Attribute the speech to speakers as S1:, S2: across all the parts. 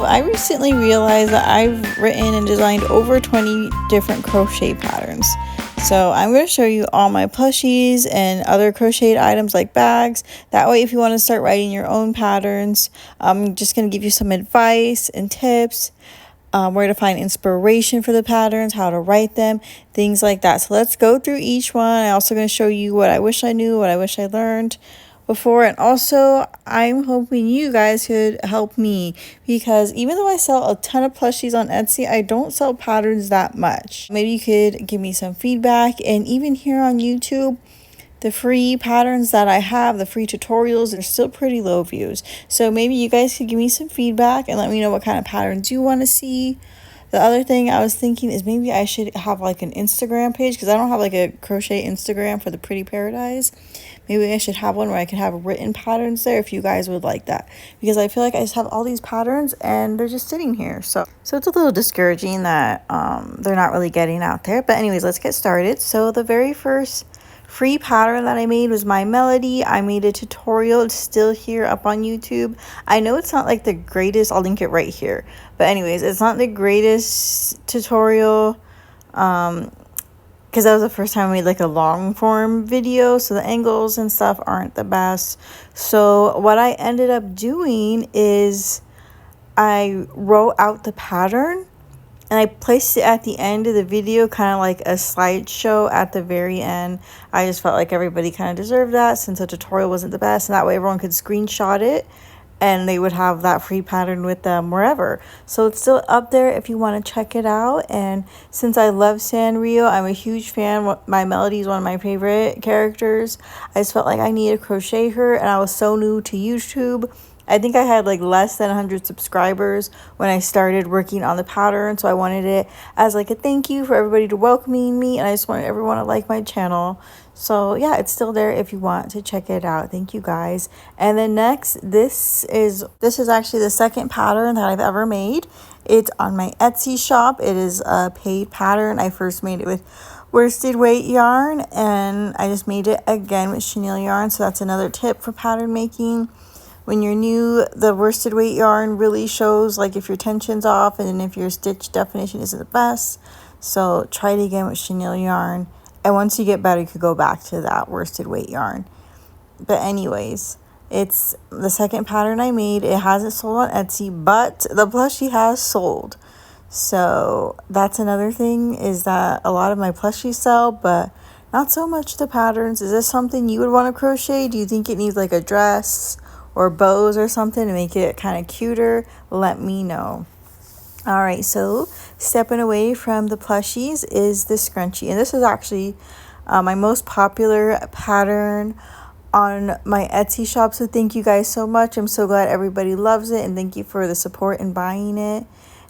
S1: Well, I recently realized that I've written and designed over 20 different crochet patterns. So I'm going to show you all my plushies and other crocheted items like bags. That way, if you want to start writing your own patterns, I'm just going to give you some advice and tips, where to find inspiration for the patterns, how to write them, things like that. So let's go through each one. I'm also going to show you what I wish I knew, what I wish I learned before, and also I'm hoping you guys could help me, because even though I sell a ton of plushies on Etsy, I don't sell patterns that much. Maybe you could give me some feedback, and even here on YouTube, the free patterns that I have, the free tutorials, are still pretty low views. So maybe you guys could give me some feedback and let me know what kind of patterns you want to see. The other thing I was thinking is maybe I should have like an Instagram page, because I don't have like a crochet Instagram for the Pretty Paradise. Maybe I should have one where I could have written patterns there if you guys would like that, because I feel like I just have all these patterns and they're just sitting here. So it's a little discouraging that they're not really getting out there. But anyways, let's get started. So the very first free pattern that I made was my melody. I made a tutorial. It's still here up on YouTube. I know it's not like the greatest. I'll link it right here. But anyways, it's not the greatest tutorial, because that was the first time I made like a long form video, so the angles and stuff aren't the best. So what I ended up doing is I wrote out the pattern and I placed it at the end of the video, kind of like a slideshow at the very end. I just felt like everybody kind of deserved that, since the tutorial wasn't the best, and that way everyone could screenshot it and they would have that free pattern with them wherever. So it's still up there if you want to check it out. And since I love Sanrio, I'm a huge fan. My Melody is one of my favorite characters. I just felt like I needed to crochet her, and I was so new to YouTube. I think I had like less than 100 subscribers when I started working on the pattern, so I wanted it as like a thank you for everybody to welcoming me, and I just wanted everyone to like my channel. So yeah, it's still there if you want to check it out. Thank you guys. And then next, this is actually the second pattern that I've ever made. It's on my Etsy shop. It is a paid pattern. I first made it with worsted weight yarn, and I just made it again with chenille yarn. So that's another tip for pattern making. When you're new, the worsted weight yarn really shows like if your tension's off and if your stitch definition isn't the best. So try it again with chenille yarn. And once you get better, you could go back to that worsted weight yarn. But anyways, it's the second pattern I made. It hasn't sold on Etsy, but the plushie has sold. So that's another thing, is that a lot of my plushies sell, but not so much the patterns. Is this something you would want to crochet? Do you think it needs like a dress or bows or something to make it kind of cuter? Let me know. All right, so stepping away from the plushies is the scrunchie, and this is actually my most popular pattern on my Etsy shop. So thank you guys so much. I'm so glad everybody loves it, and thank you for the support in buying it.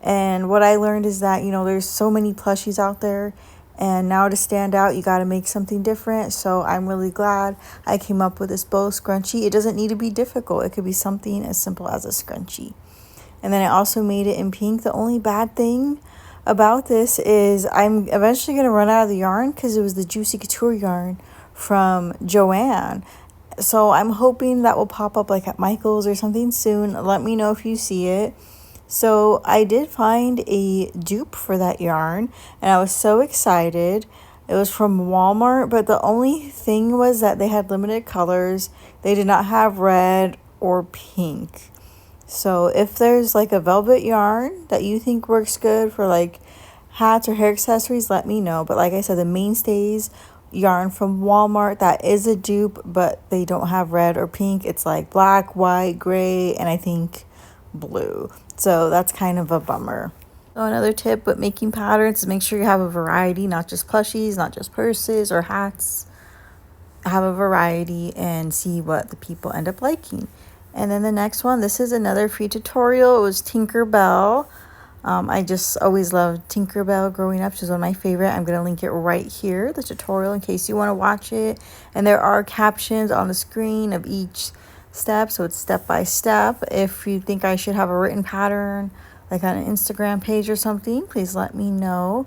S1: And what I learned is that, you know, there's so many plushies out there, and now to stand out, you got to make something different. So I'm really glad I came up with this bow scrunchie. It doesn't need to be difficult. It could be something as simple as a scrunchie. And then I also made it in pink. The only bad thing about this is I'm eventually going to run out of the yarn, because it was the Juicy Couture yarn from Joanne. So I'm hoping that will pop up like at Michael's or something soon. Let me know if you see it. So I did find a dupe for that yarn, and I was so excited. It was from Walmart, but the only thing was that they had limited colors. They did not have red or pink. So if there's like a velvet yarn that you think works good for like hats or hair accessories, let me know. But like I said, the mainstays yarn from Walmart, that is a dupe, but they don't have red or pink. It's like black, white, gray, and I think blue. So that's kind of a bummer. So another tip with making patterns is make sure you have a variety, not just plushies, not just purses or hats. Have a variety and see what the people end up liking. And then the next one, this is another free tutorial. It was Tinkerbell. I just always loved Tinkerbell growing up. She's one of my favorite. I'm going to link it right here, the tutorial, in case you want to watch it. And there are captions on the screen of each step, so it's step by step. If you think I should have a written pattern like on an Instagram page or something, please let me know.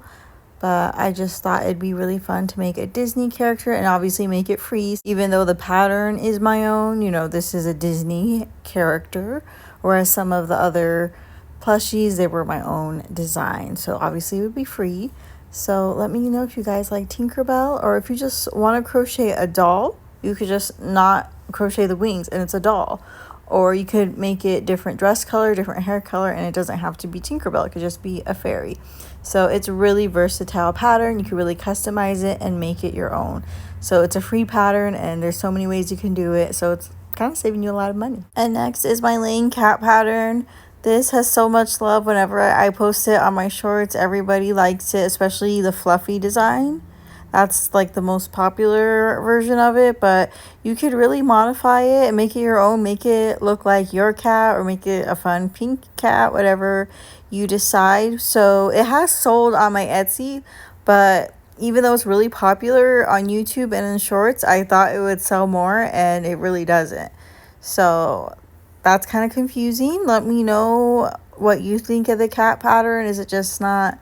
S1: But I just thought it'd be really fun to make a Disney character and obviously make it free. Even though the pattern is my own, you know, this is a Disney character, whereas some of the other plushies, they were my own design. So obviously it would be free. So let me know if you guys like Tinkerbell, or if you just want to crochet a doll, you could just not crochet the wings and it's a doll. Or you could make it different dress color, different hair color, and it doesn't have to be Tinkerbell. It could just be a fairy. So it's a really versatile pattern. You can really customize it and make it your own. So it's a free pattern and there's so many ways you can do it. So it's kind of saving you a lot of money. And next is my laying cat pattern. This has so much love. Whenever I post it on my shorts, everybody likes it, especially the fluffy design. That's like the most popular version of it, but you could really modify it and make it your own. Make it look like your cat or make it a fun pink cat, whatever you decide. So it has sold on my Etsy, but even though it's really popular on YouTube and in shorts, I thought it would sell more and it really doesn't. So that's kind of confusing. Let me know what you think of the cat pattern. Is it just not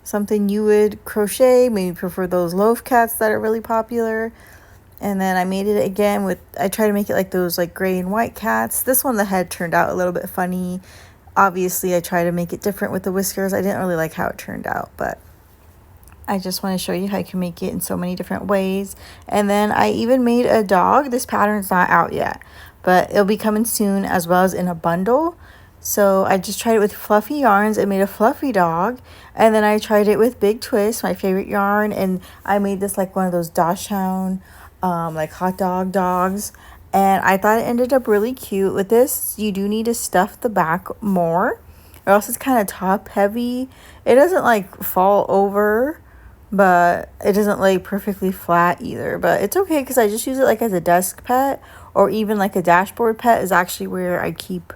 S1: something you would crochet? Maybe prefer those loaf cats that are really popular. And then I made it again with, I tried to make it like those like gray and white cats. This one, the head turned out a little bit funny. Obviously I tried to make it different with the whiskers. I didn't really like how it turned out, but I just want to show you how you can make it in so many different ways. And then I even made a dog. This pattern's not out yet, but it'll be coming soon, as well as in a bundle. So I just tried it with fluffy yarns and made a fluffy dog. And then I tried it with Big Twist, my favorite yarn. And I made this like one of those Dachshund, like hot dog dogs. And I thought it ended up really cute. With this, you do need to stuff the back more, or else it's kind of top heavy. It doesn't like fall over, but it doesn't lay perfectly flat either. But it's okay because I just use it like as a desk pet, or even like a dashboard pet is actually where I keep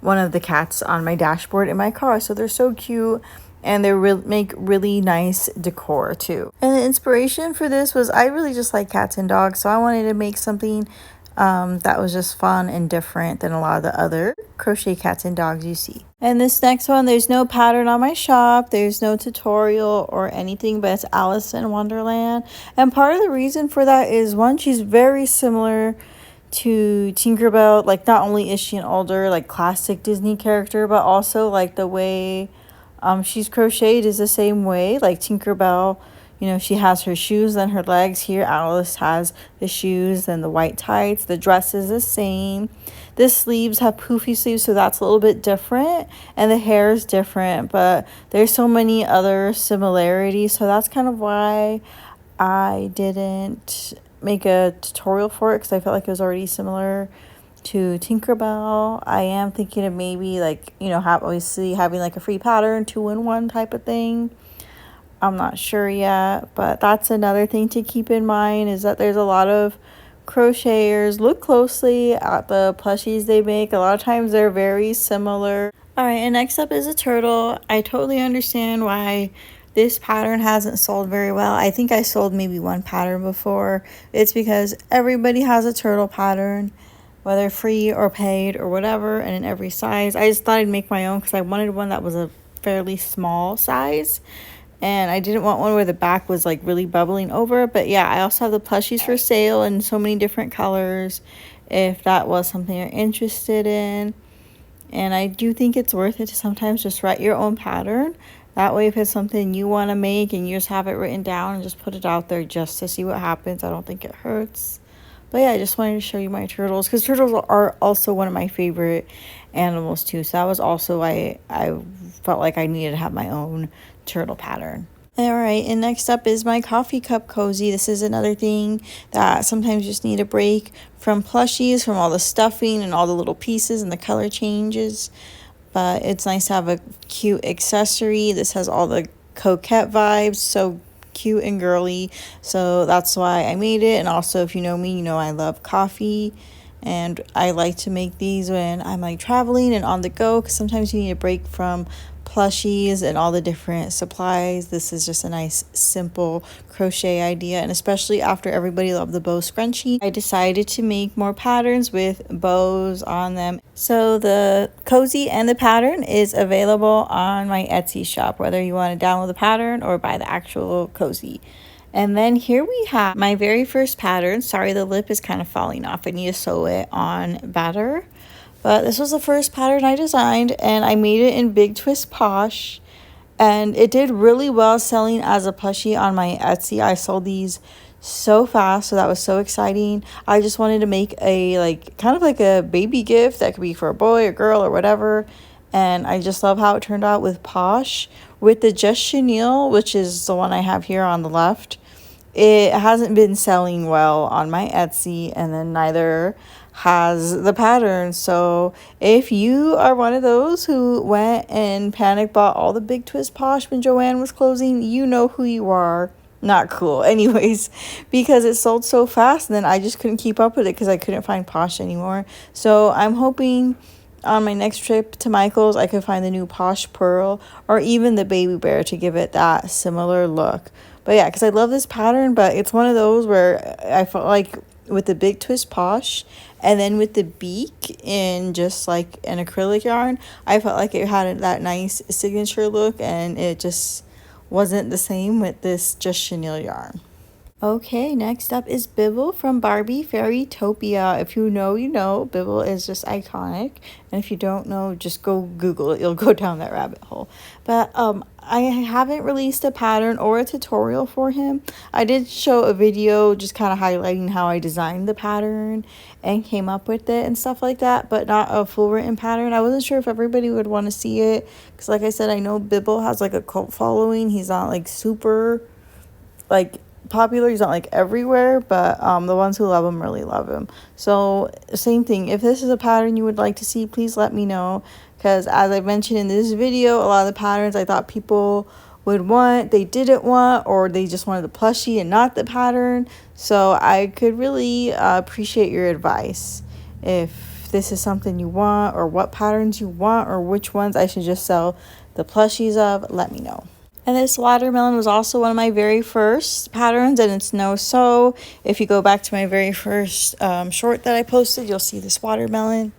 S1: one of the cats on my dashboard in my car. So they're so cute, and they make really nice decor too. And the inspiration for this was, I really just like cats and dogs, so I wanted to make something that was just fun and different than a lot of the other crochet cats and dogs you see. And this next one, there's no pattern on my shop, there's no tutorial or anything, but it's Alice in Wonderland. And part of the reason for that is, one, she's very similar to Tinkerbell. Like, not only is she an older like classic Disney character, but also like the way she's crocheted is the same way. Like Tinkerbell, you know, she has her shoes and her legs. Here Alice has the shoes and the white tights. The dress is the same. The sleeves have poofy sleeves, so that's a little bit different, and the hair is different, but there's so many other similarities, so that's kind of why I didn't make a tutorial for it, because I felt like it was already similar to Tinkerbell. I am thinking of maybe like, you know, obviously having like a free pattern 2-in-1 type of thing. I'm not sure yet, but that's another thing to keep in mind, is that there's a lot of crocheters. Look closely at the plushies they make. A lot of times they're very similar. All right, and next up is a turtle. I totally understand why this pattern hasn't sold very well. I think I sold maybe one pattern before. It's because everybody has a turtle pattern, whether free or paid or whatever, and in every size. I just thought I'd make my own because I wanted one that was a fairly small size, and I didn't want one where the back was like really bubbling over. But yeah, I also have the plushies for sale in so many different colors if that was something you're interested in. And I do think it's worth it to sometimes just write your own pattern. That way, if it's something you want to make and you just have it written down and just put it out there just to see what happens, I don't think it hurts. But yeah, I just wanted to show you my turtles, because turtles are also one of my favorite animals too. So that was also why I felt like I needed to have my own turtle pattern. All right, and next up is my coffee cup cozy. This is another thing that sometimes you just need a break from plushies, from all the stuffing and all the little pieces and the color changes. But it's nice to have a cute accessory. This has all the coquette vibes, so cute and girly. So that's why I made it. And also, if you know me, you know I love coffee, and I like to make these when I'm like traveling and on the go, because sometimes you need a break from plushies and all the different supplies. This is just a nice simple crochet idea, and especially after everybody loved the bow scrunchie, I decided to make more patterns with bows on them. So the cozy and the pattern is available on my Etsy shop, whether you want to download the pattern or buy the actual cozy. And then here we have my very first pattern. Sorry, the lip is kind of falling off. I need to sew it on better. But this was the first pattern I designed, and I made it in Big Twist Posh. And it did really well selling as a plushie on my Etsy. I sold these so fast, so that was so exciting. I just wanted to make a like kind of like a baby gift that could be for a boy or girl or whatever. And I just love how it turned out with Posh. With the Just Chenille, which is the one I have here on the left, it hasn't been selling well on my Etsy, and then neither has the pattern. So if you are one of those who went and panic bought all the Big Twist Posh when Joann was closing, you know who you are. Not cool. Anyways, because it sold so fast, and then I just couldn't keep up with it because I couldn't find Posh anymore. So I'm hoping on my next trip to Michael's I could find the new Posh Pearl or even the Baby Bear to give it that similar look. But yeah, because I love this pattern, but it's one of those where I felt like with the Big Twist Posh and then with the beak in just like an acrylic yarn, I felt like it had that nice signature look, and it just wasn't the same with this Just Chenille yarn. Okay, next up is Bibble from Barbie Fairytopia. If you know, you know. Bibble is just iconic. And if you don't know, just go Google it. You'll go down that rabbit hole. But I haven't released a pattern or a tutorial for him. I did show a video just kind of highlighting how I designed the pattern and came up with it and stuff like that, but not a full written pattern. I wasn't sure if everybody would want to see it because, like I said, I know Bibble has like a cult following. He's not like super like popular, he's not like everywhere, but the ones who love him really love him. So same thing, if this is a pattern you would like to see, please let me know, because as I mentioned in this video, a lot of the patterns I thought people would want, they didn't want, or they just wanted the plushie and not the pattern. So I could really appreciate your advice if this is something you want, or what patterns you want, or which ones I should just sell the plushies of. Let me know. And this watermelon was also one of my very first patterns, and it's no sew. If you go back to my very first short that I posted, you'll see this watermelon.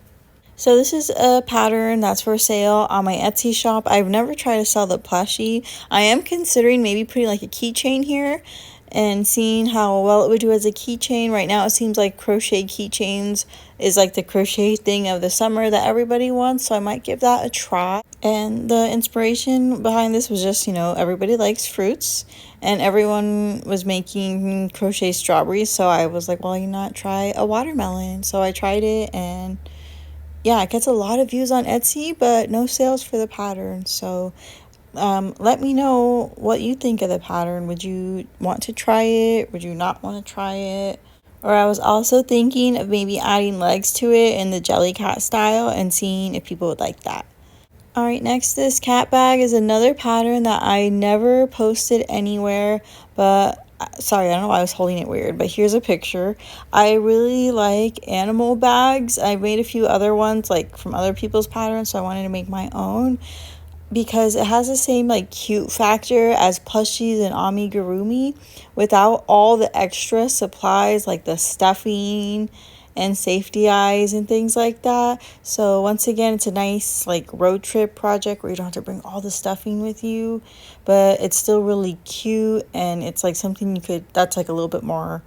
S1: So this is a pattern that's for sale on my Etsy shop. I've never tried to sell the plushie. I am considering maybe putting like a keychain here and seeing how well it would do as a keychain. Right now it seems like crochet keychains is like the crochet thing of the summer that everybody wants, so I might give that a try. And the inspiration behind this was just, you know, everybody likes fruits and everyone was making crochet strawberries, so I was like, well, you not try a watermelon. So I tried it, and yeah, it gets a lot of views on Etsy, but no sales for the pattern. So let me know what you think of the pattern. Would you want to try it? Would you not want to try it? Or I was also thinking of maybe adding legs to it in the jelly cat style and seeing if people would like that. Alright, next, this cat bag is another pattern that I never posted anywhere, but sorry, I don't know why I was holding it weird, but here's a picture. I really like animal bags. I made a few other ones like from other people's patterns, so I wanted to make my own because it has the same like cute factor as Plushies and Amigurumi without all the extra supplies like the stuffing and safety eyes and things like that. So once again, it's a nice like road trip project where you don't have to bring all the stuffing with you, but it's still really cute, and it's like something you could, that's like a little bit more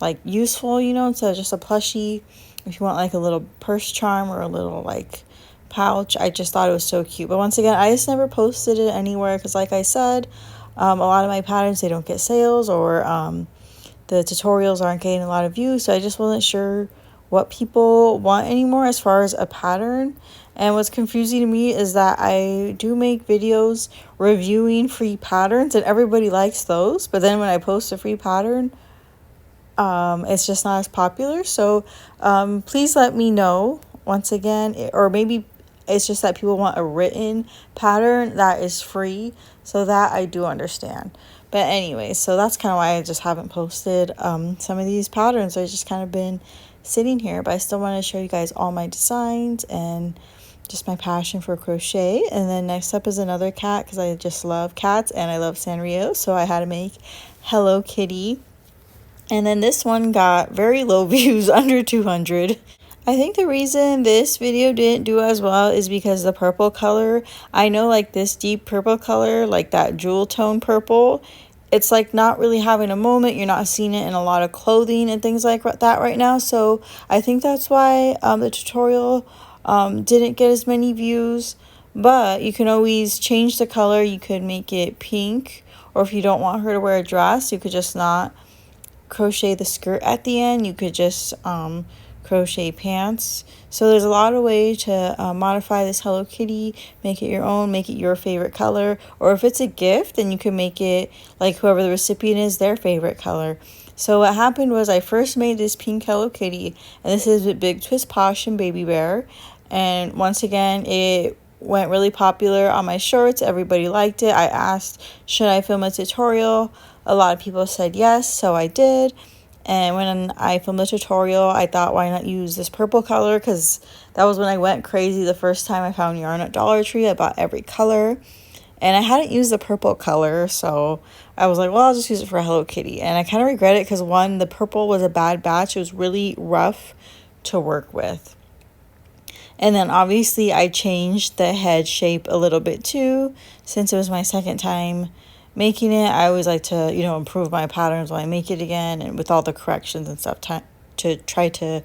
S1: like useful, you know, instead of just a plushie. If you want like a little purse charm or a little like pouch, I just thought it was so cute. But once again, I just never posted it anywhere because like I said, a lot of my patterns, they don't get sales, or the tutorials aren't getting a lot of views, so I just wasn't sure what people want anymore as far as a pattern. And what's confusing to me is that I do make videos reviewing free patterns and everybody likes those, but then when I post a free pattern, it's just not as popular. So please let me know once again, or maybe it's just that people want a written pattern that is free, so that I do understand. But anyway, so that's kind of why I just haven't posted some of these patterns. I've just kind of been sitting here, but I still want to show you guys all my designs and just my passion for crochet. And then next up is another cat because I just love cats and I love Sanrio, so I had to make Hello Kitty. And then this one got very low views, under 200. I think the reason this video didn't do as well is because the purple color, I know like this deep purple color, like that jewel tone purple, it's like not really having a moment. You're not seeing it in a lot of clothing and things like that right now. So I think that's why the tutorial didn't get as many views, but you can always change the color. You could make it pink, or if you don't want her to wear a dress, you could just not crochet the skirt at the end. You could just crochet pants. So there's a lot of ways to modify this Hello Kitty, make it your own, make it your favorite color, or if it's a gift, then you can make it like whoever the recipient is, their favorite color. So what happened was I first made this pink Hello Kitty, and this is with Big Twist Posh and Baby Bear, and once again it went really popular on my shorts. Everybody liked it. I asked, should I film a tutorial? A lot of people said yes, so I did. And when I filmed the tutorial, I thought, why not use this purple color? Because that was when I went crazy the first time I found yarn at Dollar Tree. I bought every color. And I hadn't used the purple color, so I was like, well, I'll just use it for Hello Kitty. And I kind of regret it because, one, the purple was a bad batch. It was really rough to work with. And then obviously I changed the head shape a little bit too. Since it was my second time making it, I always like to, improve my patterns when I make it again, and with all the corrections and stuff to try to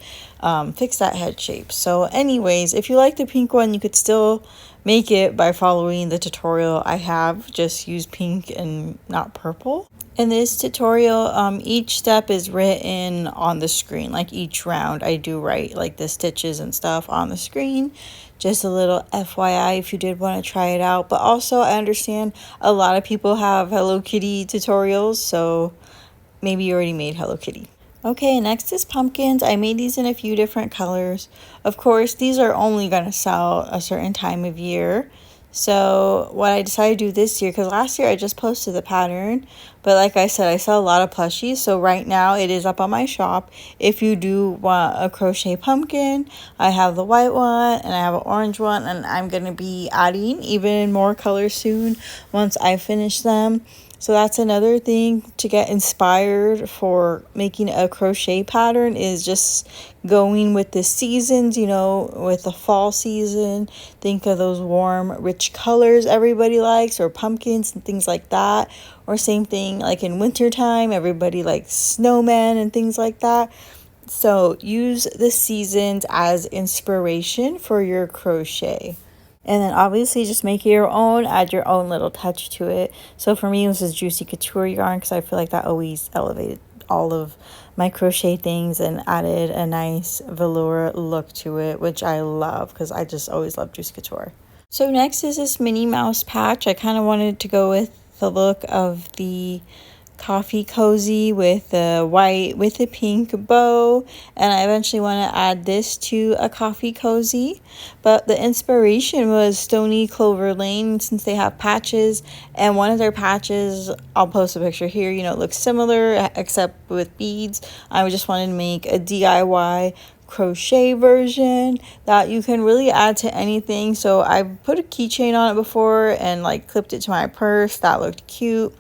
S1: fix that head shape. So anyways, if you like the pink one, you could still make it by following the tutorial I have. Just use pink and not purple. In this tutorial, each step is written on the screen. Like each round I do write like the stitches and stuff on the screen. Just a little FYI if you did want to try it out. But also I understand a lot of people have Hello Kitty tutorials, so maybe you already made Hello Kitty. Okay, next is pumpkins. I made these in a few different colors. Of course, these are only going to sell a certain time of year. So what I decided to do this year, because last year I just posted the pattern, but like I said, I sell a lot of plushies. So right now it is up on my shop. If you do want a crochet pumpkin, I have the white one and I have an orange one, and I'm going to be adding even more colors soon once I finish them. So that's another thing to get inspired for making a crochet pattern, is just going with the seasons, with the fall season. Think of those warm, rich colors everybody likes, or pumpkins and things like that. Or same thing like in wintertime, everybody likes snowmen and things like that. So use the seasons as inspiration for your crochet. And then obviously just make it your own, add your own little touch to it. So for me, this is Juicy Couture yarn because I feel like that always elevated all of my crochet things and added a nice velour look to it, which I love because I just always love Juicy Couture. So next is this Minnie Mouse patch. I kind of wanted to go with the look of the coffee cozy with the white with the pink bow, and I eventually want to add this to a coffee cozy. But the inspiration was Stony Clover Lane, since they have patches, and one of their patches, I'll post a picture here, it looks similar except with beads. I just wanted to make a DIY crochet version that you can really add to anything. So I put a keychain on it before and like clipped it to my purse. That looked cute.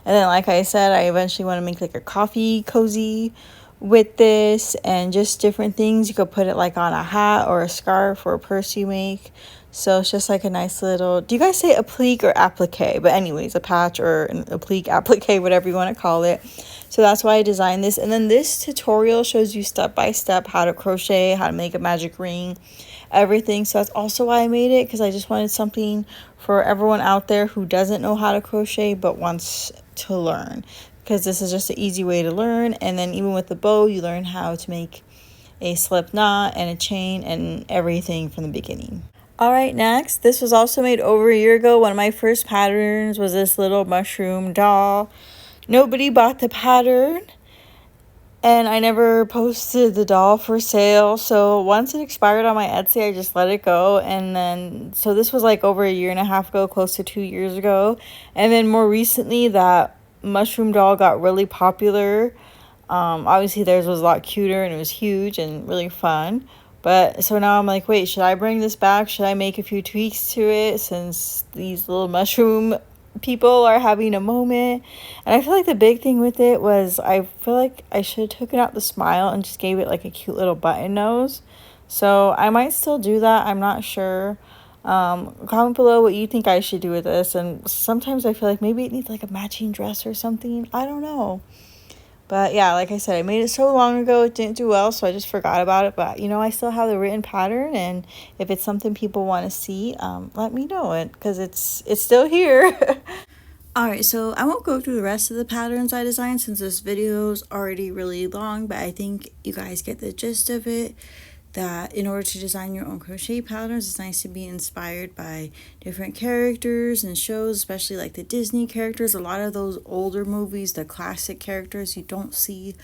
S1: And then, like I said, I eventually want to make like a coffee cozy with this, and just different things. You could put it like on a hat or a scarf or a purse you make. So it's just like a nice little, do you guys say applique or applique? But anyways, a patch or an applique, applique, whatever you want to call it. So that's why I designed this. And then this tutorial shows you step by step how to crochet, how to make a magic ring, everything. So that's also why I made it, because I just wanted something for everyone out there who doesn't know how to crochet but wants to learn, because this is just an easy way to learn. And then even with the bow, you learn how to make a slip knot and a chain and everything from the beginning. All right, next, this was also made over a year ago. One of my first patterns was this little mushroom doll. Nobody bought the pattern, and I never posted the doll for sale. So once it expired on my Etsy, I just let it go. And then, so this was like over a year and a half ago, close to 2 years ago. And then more recently, that mushroom doll got really popular. Obviously theirs was a lot cuter and it was huge and really fun. But so now I'm like, wait, should I bring this back? Should I make a few tweaks to it, since these little mushroom people are having a moment? And I feel like the big thing with it was, I feel like I should have taken out the smile and just gave it like a cute little button nose. So I might still do that. I'm not sure. Comment below what you think I should do with this. And sometimes I feel like maybe it needs like a matching dress or something. I don't know. But yeah, like I said, I made it so long ago, it didn't do well, so I just forgot about it. But you know, I still have the written pattern, and if it's something people want to see, let me know it, because it's still here. Alright, so I won't go through the rest of the patterns I designed since this video is already really long, but I think you guys get the gist of it, that in order to design your own crochet patterns, it's nice to be inspired by different characters and shows, especially like the Disney characters. A lot of those older movies, the classic characters, you don't see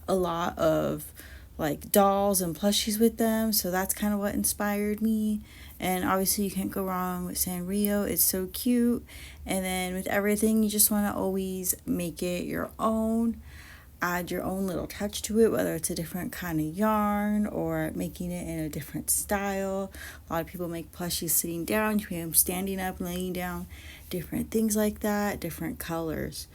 S1: a lot of like dolls and plushies with them, so that's kind of what inspired me. And obviously you can't go wrong with Sanrio, it's so cute. And then with everything, you just want to always make it your own, add your own little touch to it, whether it's a different kind of yarn or making it in a different style. A lot of people make plushies sitting down, you can make them standing up, laying down, different things like that, different colors.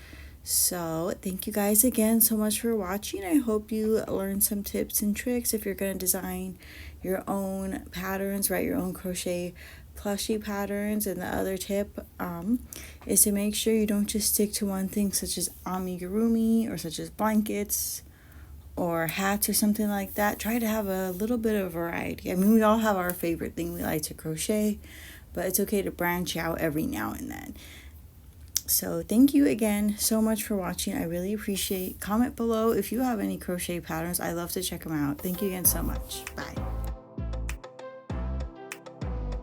S1: So thank you guys again so much for watching. I hope you learned some tips and tricks if you're going to design your own patterns, write your own crochet plushie patterns. And the other tip is to make sure you don't just stick to one thing, such as amigurumi or such as blankets or hats or something like that. Try to have a little bit of variety. I mean, we all have our favorite thing we like to crochet, but it's okay to branch out every now and then. So thank you again so much for watching. I really appreciate. Comment below if you have any crochet patterns. I love to check them out. Thank you again so much. Bye.